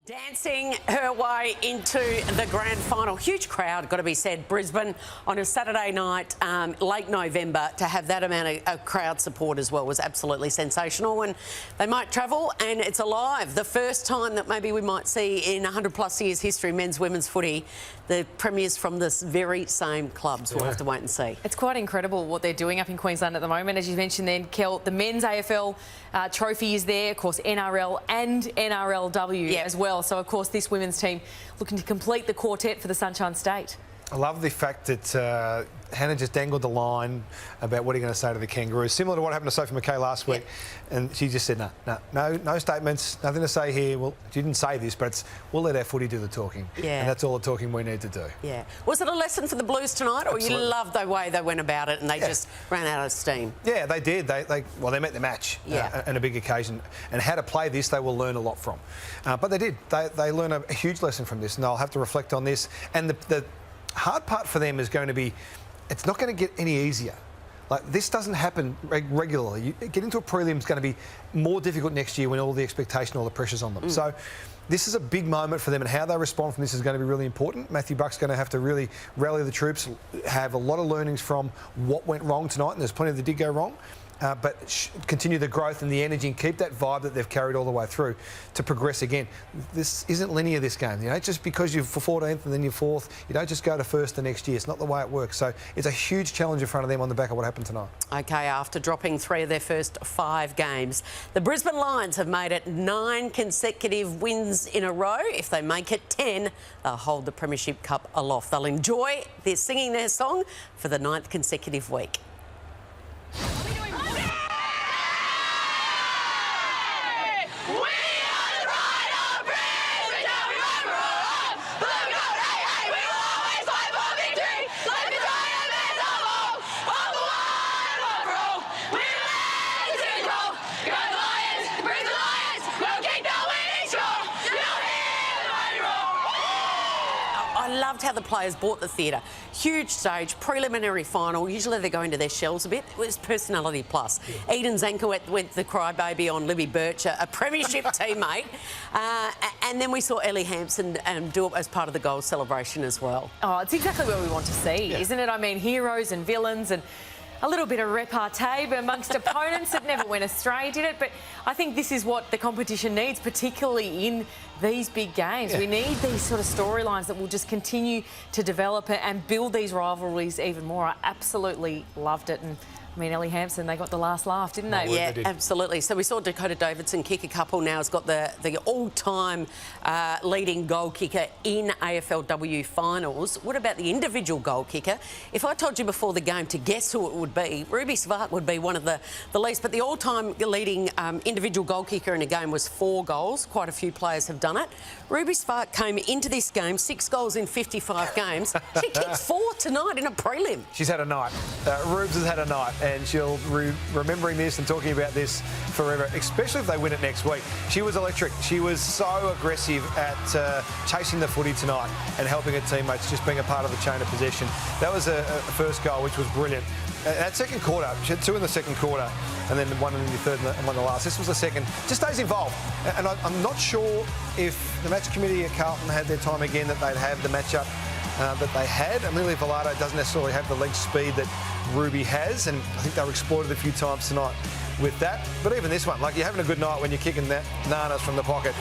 Dancing her way into the grand final. Huge crowd, got to be said. Brisbane on a Saturday night, late November, to have that amount of crowd support as well was absolutely sensational. And they might travel, and it's alive. The first time that maybe we might see in 100 plus years history, men's, women's footy, the premiers from this very same clubs. We'll have to wait and see. It's quite incredible what they're doing up in Queensland at the moment. As you mentioned then, Kel, the men's AFL trophy is there, of course, NRL and NRLW as well. So, of course, this women's team looking to complete the quartet for the Sunshine State. I love the fact that Hannah just dangled the line about what are you going to say to the Kangaroos, similar to what happened to Sophie McKay last week. And she just said, no statements, nothing to say here. Well, she didn't say this, but we'll let our footy do the talking. And that's all the talking we need to do. Was it a lesson for the Blues tonight, or you loved the way they went about it and they just ran out of steam? Yeah, they did. They met the match and a big occasion. And how to play this, they will learn a lot from. But they did. They learn a huge lesson from this, and they'll have to reflect on this. And the hard part for them is going to be, it's not going to get any easier. Like, this doesn't happen regularly. Getting into a prelim is going to be more difficult next year when all the expectation, all the pressure's on them. So this is a big moment for them, and how they respond from this is going to be really important. Matthew Buck's going to have to really rally the troops, have a lot of learnings from what went wrong tonight, and there's plenty that did go wrong. But continue the growth and the energy and keep that vibe that they've carried all the way through to progress again. This isn't linear, this game. You know, just because you're 14th and then you're 4th, you don't just go to first the next year. It's not the way it works. So it's a huge challenge in front of them on the back of what happened tonight. OK, after dropping 3 of their first 5 games, the Brisbane Lions have made it 9 consecutive wins in a row. If they make it 10, they'll hold the Premiership Cup aloft. They'll enjoy singing their song for the 9th consecutive week. I loved how the players bought the theatre. Huge stage, preliminary final. Usually they're going to their shells a bit. It was personality plus. Eden Zanker went the crybaby on Libby Birch, a premiership teammate. And then we saw Ellie Hampson do it as part of the goal celebration as well. Oh, it's exactly what we want to see, isn't it? I mean, heroes and villains and a little bit of repartee amongst opponents. It never went astray, did it? But I think this is what the competition needs, particularly in these big games. We need these sort of storylines that will just continue to develop and build these rivalries even more. I absolutely loved it. And I mean, Ellie Hampson, they got the last laugh, didn't they? Yeah, absolutely. So we saw Dakota Davidson kick a couple. Now has got the all-time leading goal kicker in AFLW finals. What about the individual goal kicker? If I told you before the game to guess who it would be, Ruby Svarc would be one of the least. But the all-time leading individual goal kicker in a game was 4 goals. Quite a few players have done it. Ruby Svarc came into this game 6 goals in 55 games. She kicked 4 tonight in a prelim. She's had a night. Rubes has had a night. And she'll be remembering this and talking about this forever, especially if they win it next week. She was electric. She was so aggressive at chasing the footy tonight and helping her teammates, just being a part of the chain of possession. That was a first goal, which was brilliant. That second quarter, she had 2 in the second quarter and then 1 in the third and 1 in the last. This was the second. Just stays involved. And I'm not sure if the match committee at Carlton had their time again that they'd have the matchup that they had. Amelia Villado doesn't necessarily have the leg speed that Ruby has, and I think they were exploited a few times tonight with that. But even this one, like, you're having a good night when you're kicking that nanas from the pocket.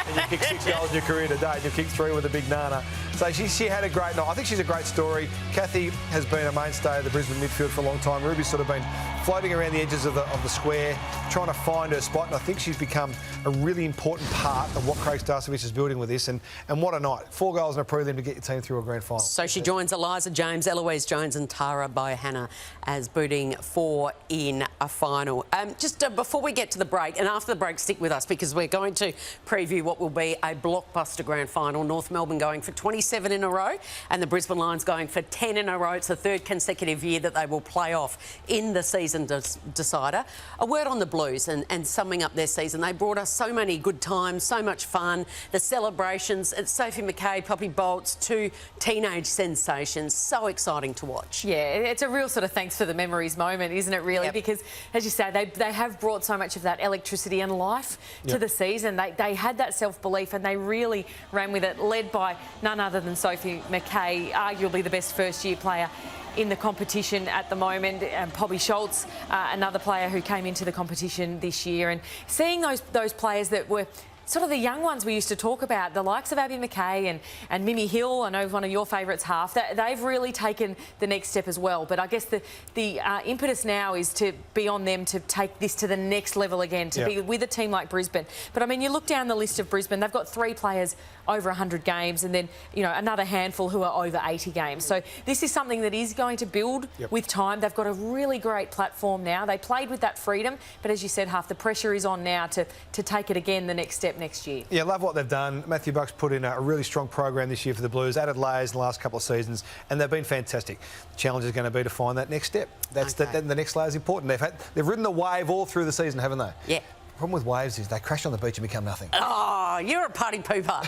And you kick 6 goals in your career today, and you kick 3 with a big nana. So she had a great night. I think she's a great story. Kathy has been a mainstay of the Brisbane midfield for a long time. Ruby's sort of been floating around the edges of the square, trying to find her spot, and I think she's become a really important part of what Craig Starcevich is building with this. And what a night. 4 goals in a prelim to get your team through a grand final. So she joins Eliza James, Eloise Jones and Tara Bohanna as booting 4 in a final. Just before we get to the break, and after the break, stick with us because we're going to preview what will be a blockbuster grand final. North Melbourne going for 27 in a row and the Brisbane Lions going for 10 in a row. It's the 3rd consecutive year that they will play off in the season decider. A word on the Blues and summing up their season. They brought us so many good times, so much fun. The celebrations, Sophie McKay, Poppy Bolts, 2 teenage sensations. So exciting to watch. Yeah, it's a real sort of thanks for the memories moment, isn't it, really? Because, as you say, they have brought so much of that electricity and life to the season. They had that self-belief, and they really ran with it, led by none other than Sophie McKay, arguably the best first-year player in the competition at the moment. Poppy Schultz, another player who came into the competition this year, and seeing those players that were sort of the young ones we used to talk about, the likes of Abby McKay and Mimi Hill, I know one of your favourites, Half, they've really taken the next step as well. But I guess the impetus now is to be on them to take this to the next level again, to be with a team like Brisbane. But I mean, you look down the list of Brisbane, they've got 3 players over 100 games, and then, you know, another handful who are over 80 games. So this is something that is going to build with time. They've got a really great platform now. They played with that freedom, but as you said, Half, the pressure is on now to take it again the next step next year. Yeah, love what they've done. Matthew Buck's put in a really strong program this year for the Blues, added layers in the last couple of seasons, and they've been fantastic. The challenge is going to be to find that next step. That's the next layer is important. They've ridden the wave all through the season, haven't they? Yeah. The problem with waves is they crash on the beach and become nothing. Oh, you're a party pooper.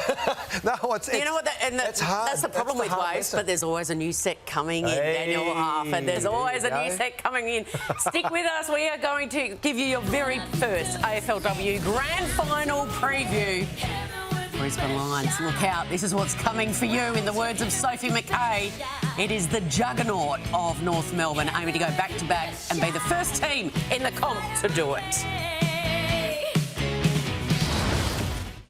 No, it's you know what? That's hard. That's the problem with waves. But there's always a new set coming in, Daniel Half, and there's always a new set coming in. Stick with us. We are going to give you your very first AFLW Grand Final preview. Brisbane Lions, look out. This is what's coming for you. In the words of Sophie McKay, it is the juggernaut of North Melbourne, aiming to go back-to-back and be the first team in the comp to do it.